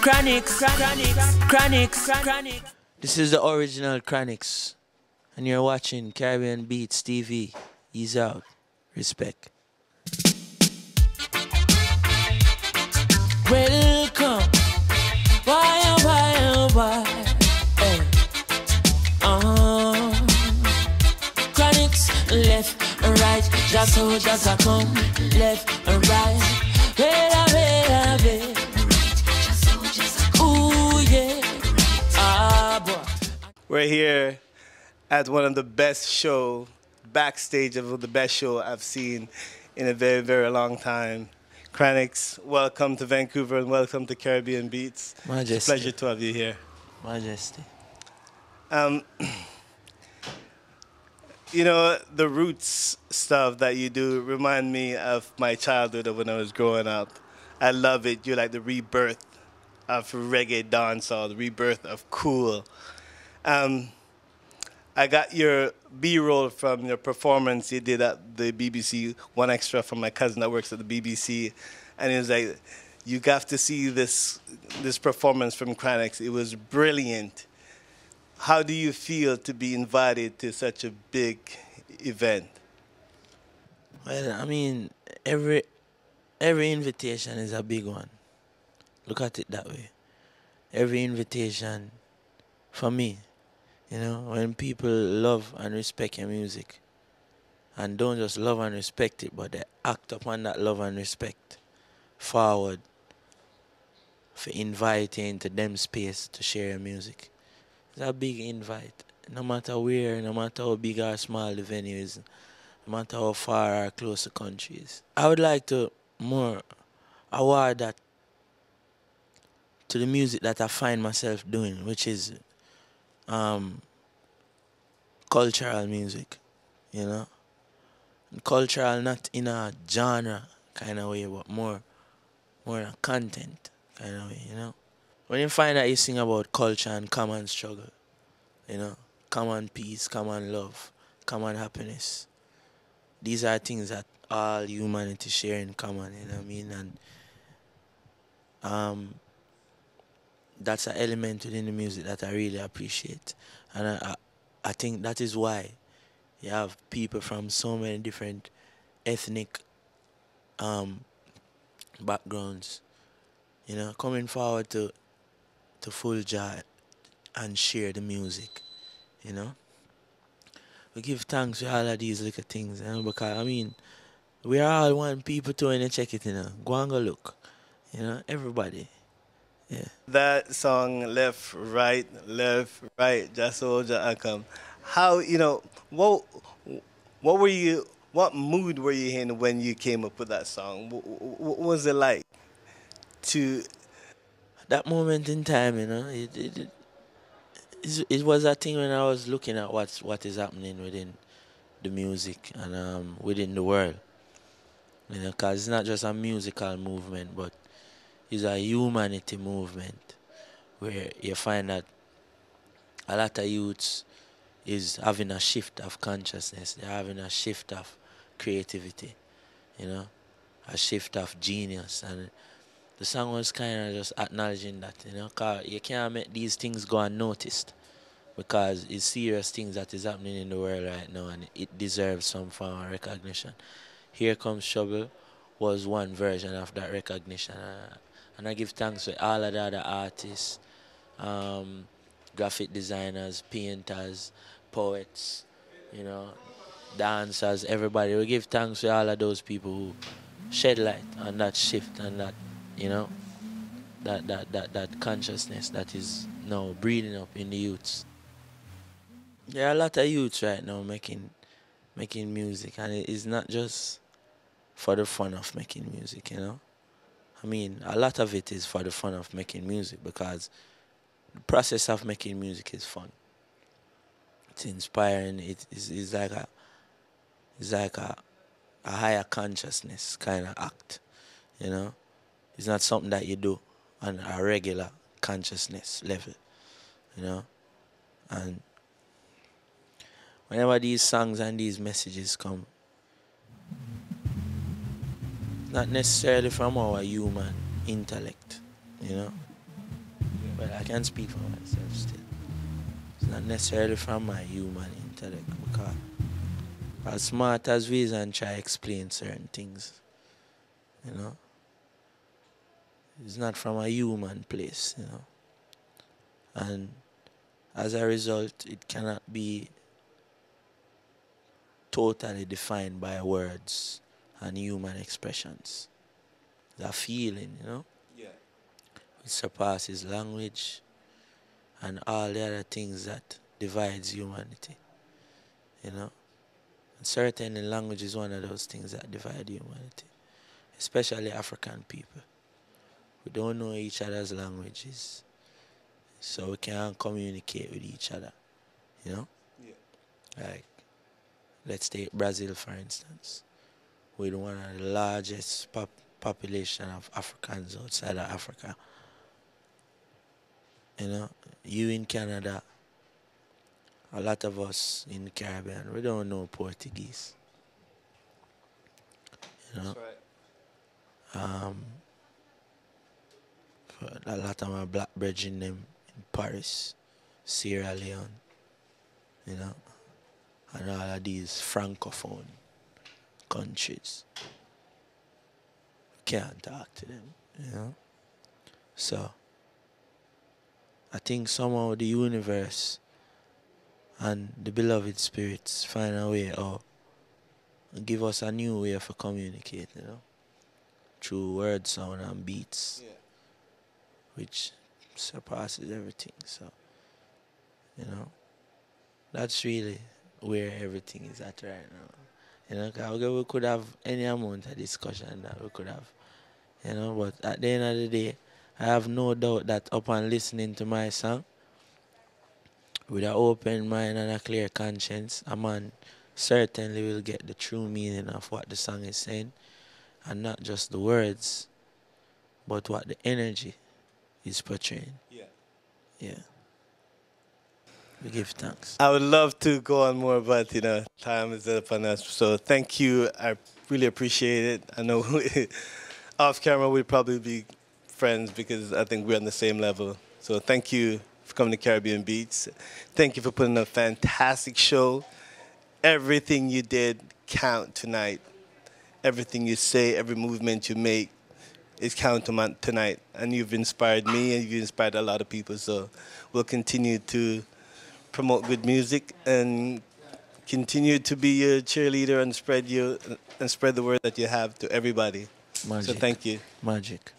CHRONIXX. This is the original CHRONIXX, and you're watching Caribbean Beats TV. Ease out. Respect. Welcome. Why, oh, why, oh, why? Hey. CHRONIXX, left and right. Just so, just a come. Left and right. Wait. Ooh, yeah. Ah, boy. We're here at one of the best show, backstage of the best show I've seen in a very, very long time. CHRONIXX, welcome to Vancouver and welcome to Caribbean Beats. Majesty. It's a pleasure to have you here. Majesty. You know, the roots stuff that you do remind me of my childhood of when I was growing up. I love it. You're like the rebirth of reggae dancehall, the rebirth of cool. I got your B-roll from your performance you did at the BBC, one extra from my cousin that works at the BBC, and he was like, you got to see this performance from CHRONIXX. It was brilliant. How do you feel to be invited to such a big event? Well, I mean, every invitation is a big one. Look at it that way. Every invitation, for me, you know, when people love and respect your music, and don't just love and respect it, but they act upon that love and respect forward for inviting to them space to share your music. It's a big invite. No matter where, no matter how big or small the venue is, no matter how far or close the country is. I would like to more award that to the music that I find myself doing, which is cultural music, you know. And cultural not in a genre kind of way, but more a content kind of way, you know. When you find that you sing about culture and common struggle, you know, common peace, common love, common happiness, these are things that all humanity share in common, you know what I mean? And that's an element within the music that I really appreciate. And I think that is why you have people from so many different ethnic backgrounds, you know, coming forward to full joy and share the music, you know. We give thanks for all of these little things, you know, because, I mean, we are all one people too when you check it, you know. Go and go look, you know, everybody. Yeah. That song, left, right, just so I come. How, you know, what mood were you in when you came up with that song? What was it like to... That moment in time, you know, it was a thing when I was looking at what is happening within the music and within the world. You know, because it's not just a musical movement, but it's a humanity movement where you find that a lot of youths is having a shift of consciousness. They're having a shift of creativity, you know, a shift of genius. And the song was kind of just acknowledging that, you know, because you can't make these things go unnoticed because it's serious things that is happening in the world right now and it deserves some form of recognition. Here Comes Trouble was one version of that recognition. And I give thanks to all of the other artists, graphic designers, painters, poets, you know, dancers, everybody. We give thanks to all of those people who shed light on that shift and that, you know, that consciousness that is now breathing up in the youths. There are a lot of youths right now making music, and it is not just for the fun of making music, you know. I mean, a lot of it is for the fun of making music because the process of making music is fun. It's inspiring. It's like a higher consciousness kind of act, you know. It's not something that you do on a regular consciousness level, you know. And whenever these songs and these messages come, not necessarily from our human intellect, you know. Well, I can speak for myself still. It's not necessarily from my human intellect because as smart as we is and try to explain certain things, you know, it's not from a human place, you know. And as a result, it cannot be totally defined by words and human expressions. The feeling, you know, Yeah. it surpasses language and all the other things that divides humanity, you know. And certainly language is one of those things that divide humanity, especially African people. We don't know each other's languages, so we can't communicate with each other, you know. Yeah. Like, let's take Brazil for instance, with one of the largest population of Africans outside of Africa. You know, you in Canada, a lot of us in the Caribbean, we don't know Portuguese. You know, That's right. um, a lot of my black brethren them in Paris, Sierra Leone, you know, and all of these francophone countries. Can't talk to them, you know. So I think somehow the universe and the beloved spirits find a way or give us a new way of communicating, you know, through word, sound, and beats, Yeah. which surpasses everything. So, you know, that's really where everything is at right now. You know, 'cause we could have any amount of discussion that we could have, you know, but at the end of the day, I have no doubt that upon listening to my song, with an open mind and a clear conscience, a man certainly will get the true meaning of what the song is saying, and not just the words, but what the energy is portraying. Yeah. Yeah, we give thanks. I would love to go on more, but time is up on us. So thank you. I really appreciate it. I know off camera we'd probably be friends because I think we're on the same level. So thank you for coming to Caribbean Beats. Thank you for putting on a fantastic show. Everything you did count tonight. Everything you say, every movement you make is count tonight. And you've inspired me and you've inspired a lot of people. So we'll continue to promote good music and continue to be your cheerleader and spread the word that you have to everybody. So Magic, thank you. magic.